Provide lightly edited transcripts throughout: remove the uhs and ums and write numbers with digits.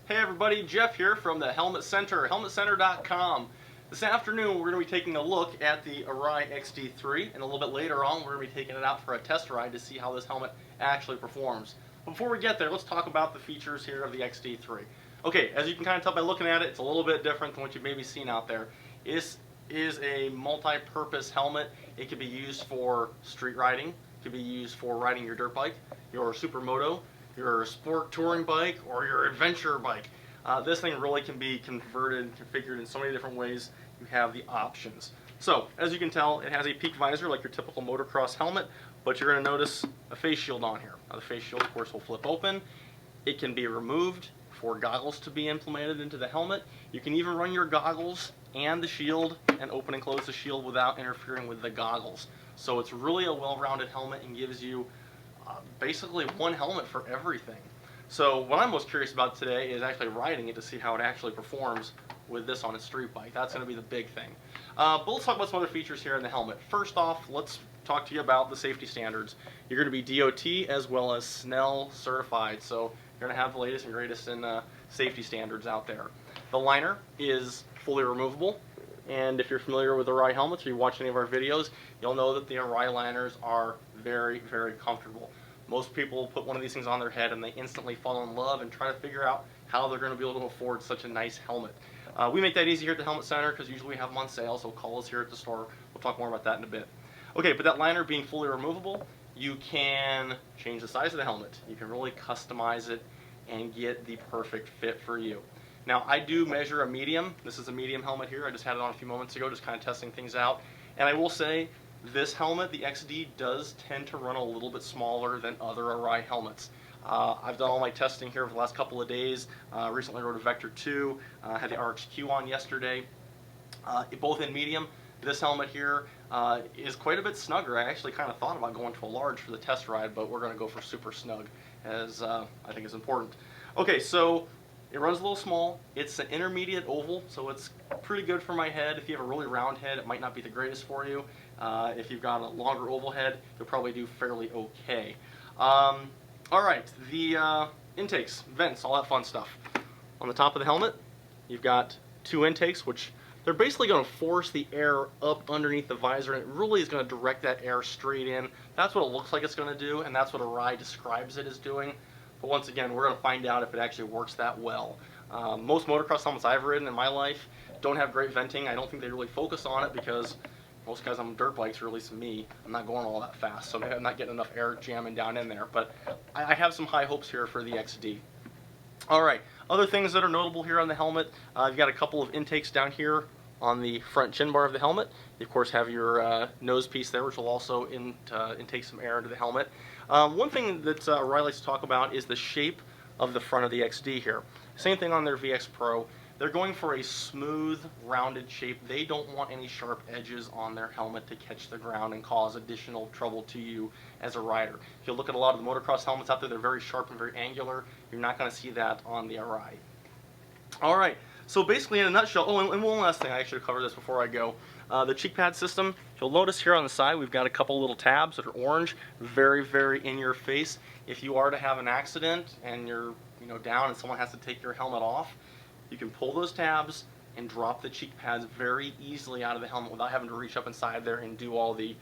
Hey everybody, Jeff here from the Helmet Center, helmetcenter.com. This afternoon we're going to be taking a look at the Arai XD3, and a little bit later on we're going to be taking it out for a test ride to see how this helmet actually performs. Before we get there, let's talk about the features here of the XD3. Okay, as you can kind of tell by looking at it, it's a little bit different than what you've maybe seen out there. This is a multi-purpose helmet. It can be used for street riding, it can be used for riding your dirt bike, your supermoto, your sport touring bike, or your adventure bike. This thing really can be converted, configured in so many different ways. You have the options. So, as you can tell, it has a peak visor like your typical motocross helmet, but you're going to notice a face shield on here. Now, the face shield, of course, will flip open. It can be removed for goggles to be implemented into the helmet. You can even run your goggles and the shield and open and close the shield without interfering with the goggles. So it's really a well-rounded helmet and gives you basically one helmet for everything. So what I'm most curious about today is actually riding it to see how it actually performs with this on a street bike. That's going to be the big thing. But let's talk about some other features here in the helmet. First off, let's talk to you about the safety standards. You're going to be DOT as well as SNELL certified, so you're going to have the latest and greatest in safety standards out there. The liner is fully removable, and if you're familiar with Arai helmets or you watch any of our videos, you'll know that the Arai liners are very, very comfortable. Most people put one of these things on their head and they instantly fall in love and try to figure out how they're going to be able to afford such a nice helmet. We make that easy here at the Helmet Center because usually we have them on sale, so call us here at the store. We'll talk more about that in a bit. Okay, but that liner being fully removable, you can change the size of the helmet. You can really customize it and get the perfect fit for you. Now, I do measure a medium. This is a medium helmet here. I just had it on a few moments ago, just kind of testing things out. And I will say, this helmet, the XD, does tend to run a little bit smaller than other Arai helmets. I've done all my testing here for the last couple of days. Recently rode a Vector 2, had the RXQ on yesterday. Both in medium. This helmet here is quite a bit snugger. I actually kind of thought about going to a large for the test ride, but we're going to go for super snug, as I think is important. Okay, so it runs a little small. It's an intermediate oval, so it's pretty good for my head. If you have a really round head, it might not be the greatest for you. If you've got a longer oval head, you'll probably do fairly okay. Alright, the intakes, vents, all that fun stuff. On the top of the helmet, you've got two intakes, which they're basically going to force the air up underneath the visor, and it really is going to direct that air straight in. That's what it looks like it's going to do, and that's what Arai describes it as doing. But once again, we're going to find out if it actually works that well. Most motocross helmets I've ridden in my life don't have great venting. I don't think they really focus on it because most guys on dirt bikes, or at least me, I'm not going all that fast, so I'm not getting enough air jamming down in there. But I have some high hopes here for the XD. Alright, other things that are notable here on the helmet, you've got a couple of intakes down here on the front chin bar of the helmet. You of course have your nose piece there, which will also intake some air into the helmet. One thing that Arai likes to talk about is the shape of the front of the XD here. Same thing on their VX Pro. They're going for a smooth, rounded shape. They don't want any sharp edges on their helmet to catch the ground and cause additional trouble to you as a rider. If you look at a lot of the motocross helmets out there, they're very sharp and very angular. You're not going to see that on the Arai. Alright, so basically in a nutshell, oh, and one last thing, I should cover this before I go. The cheek pad system, you'll notice here on the side we've got a couple little tabs that are orange, very, very in your face. If you are to have an accident and you're down and someone has to take your helmet off, you can pull those tabs and drop the cheek pads very easily out of the helmet without having to reach up inside there and do all the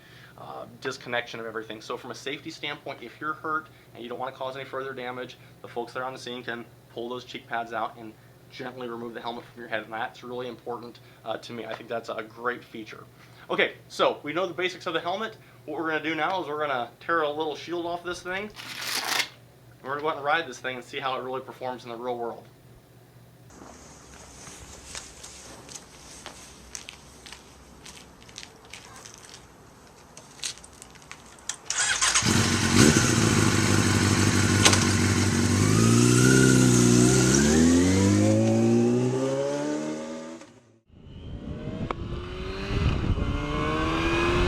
disconnection of everything. So from a safety standpoint, if you're hurt and you don't want to cause any further damage, the folks there on the scene can pull those cheek pads out and gently remove the helmet from your head, and that's really important to me. I think that's a great feature. Okay, so we know the basics of the helmet. What we're going to do now is we're going to tear a little shield off this thing. We're going to go out and ride this thing and see how it really performs in the real world.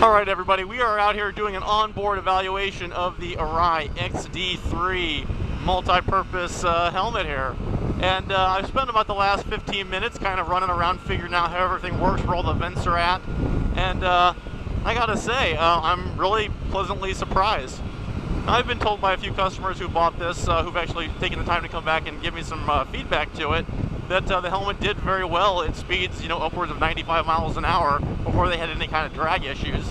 Alright everybody, we are out here doing an onboard evaluation of the Arai XD3 multi-purpose helmet here. And I've spent about the last 15 minutes kind of running around figuring out how everything works, where all the vents are at. And I gotta say, I'm really pleasantly surprised. I've been told by a few customers who bought this, who've actually taken the time to come back and give me some feedback to it, that the helmet did very well at speeds, you know, upwards of 95 miles an hour before they had any kind of drag issues.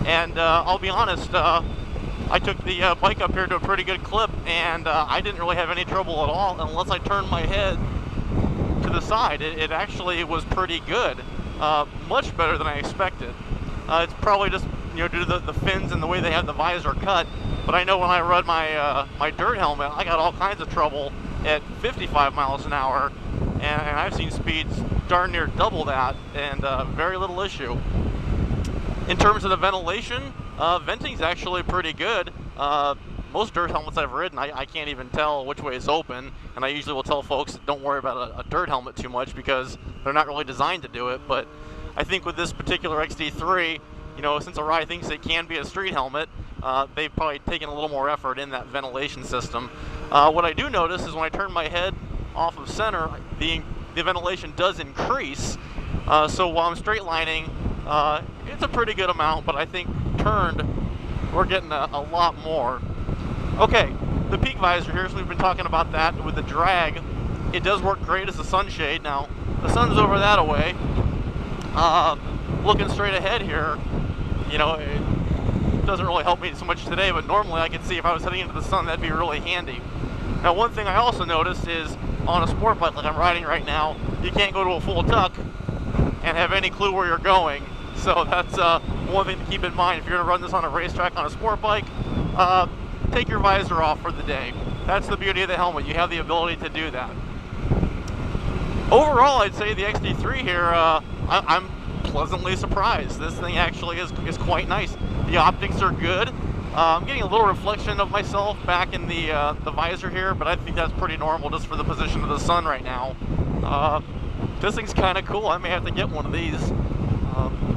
And I'll be honest, I took the bike up here to a pretty good clip, and I didn't really have any trouble at all unless I turned my head to the side. It actually was pretty good, much better than I expected. It's probably just, you know, due to the fins and the way they have the visor cut. But I know when I rode my my dirt helmet, I got all kinds of trouble at 55 miles an hour, and I've seen speeds darn near double that, and very little issue. In terms of the ventilation, venting's actually pretty good. Most dirt helmets I've ridden, I can't even tell which way is open, and I usually will tell folks don't worry about a dirt helmet too much because they're not really designed to do it. But I think with this particular XD3, you know, since Arai thinks it can be a street helmet, they've probably taken a little more effort in that ventilation system. What I do notice is when I turn my head off of center, the ventilation does increase. So while I'm straight lining, it's a pretty good amount, but I think turned, we're getting a lot more. Okay, the peak visor here, so we've been talking about that with the drag. It does work great as a sunshade. Now, the sun's over that away. Looking straight ahead here, you know, it doesn't really help me so much today, but normally I can see if I was heading into the sun, that'd be really handy. Now, one thing I also noticed is on a sport bike like I'm riding right now, you can't go to a full tuck and have any clue where you're going. So that's one thing to keep in mind. If you're going to run this on a racetrack on a sport bike, take your visor off for the day. That's the beauty of the helmet. You have the ability to do that. Overall, I'd say the XD3 here, I'm pleasantly surprised. This thing actually is quite nice. The optics are good. I'm getting a little reflection of myself back in the visor here, but I think that's pretty normal just for the position of the sun right now. This thing's kind of cool. I may have to get one of these.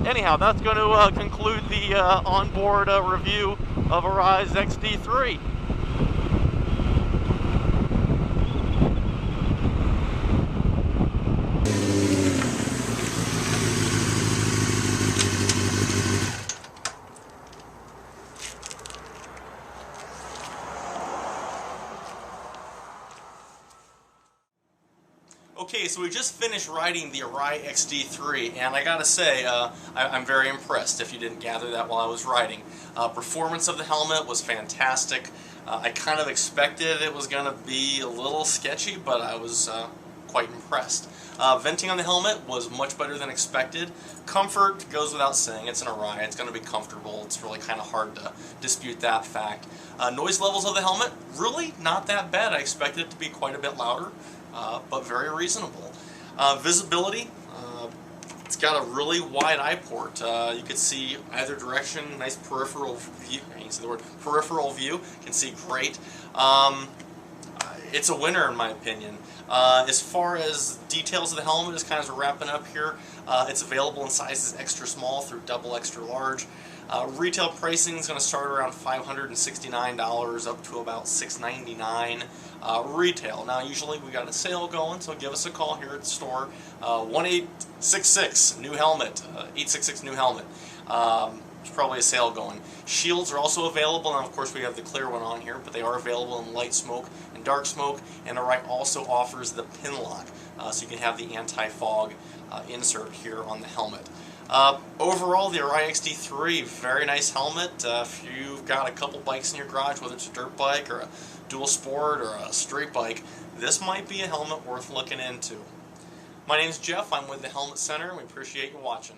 Anyhow, that's going to conclude the onboard review of Arai's XD3. Okay, so we just finished riding the Arai XD3, and I gotta say, I'm very impressed, if you didn't gather that while I was riding. Performance of the helmet was fantastic. I kind of expected it was gonna be a little sketchy, but I was quite impressed. Venting on the helmet was much better than expected. Comfort goes without saying. It's an Arai. It's going to be comfortable. It's really kind of hard to dispute that fact. Noise levels of the helmet, really not that bad. I expected it to be quite a bit louder, but very reasonable. Visibility, it's got a really wide eye port. You can see either direction, nice peripheral view. You can see the word peripheral view. You can see great. It's a winner in my opinion. As far as details of the helmet, is kind of wrapping up here. It's available in sizes extra small through double extra large. Retail pricing is going to start around $569 up to about $699 retail. Now usually we got a sale going, so give us a call here at the store. 1-866 new helmet, 866 new helmet. There's probably a sale going. Shields are also available, and of course we have the clear one on here, but they are available in light smoke and dark smoke, and Arai also offers the pin lock, so you can have the anti-fog insert here on the helmet. Overall, the Arai XD3, very nice helmet. If you've got a couple bikes in your garage, whether it's a dirt bike or a dual sport or a street bike, this might be a helmet worth looking into. My name's Jeff, I'm with the Helmet Center, and we appreciate you watching.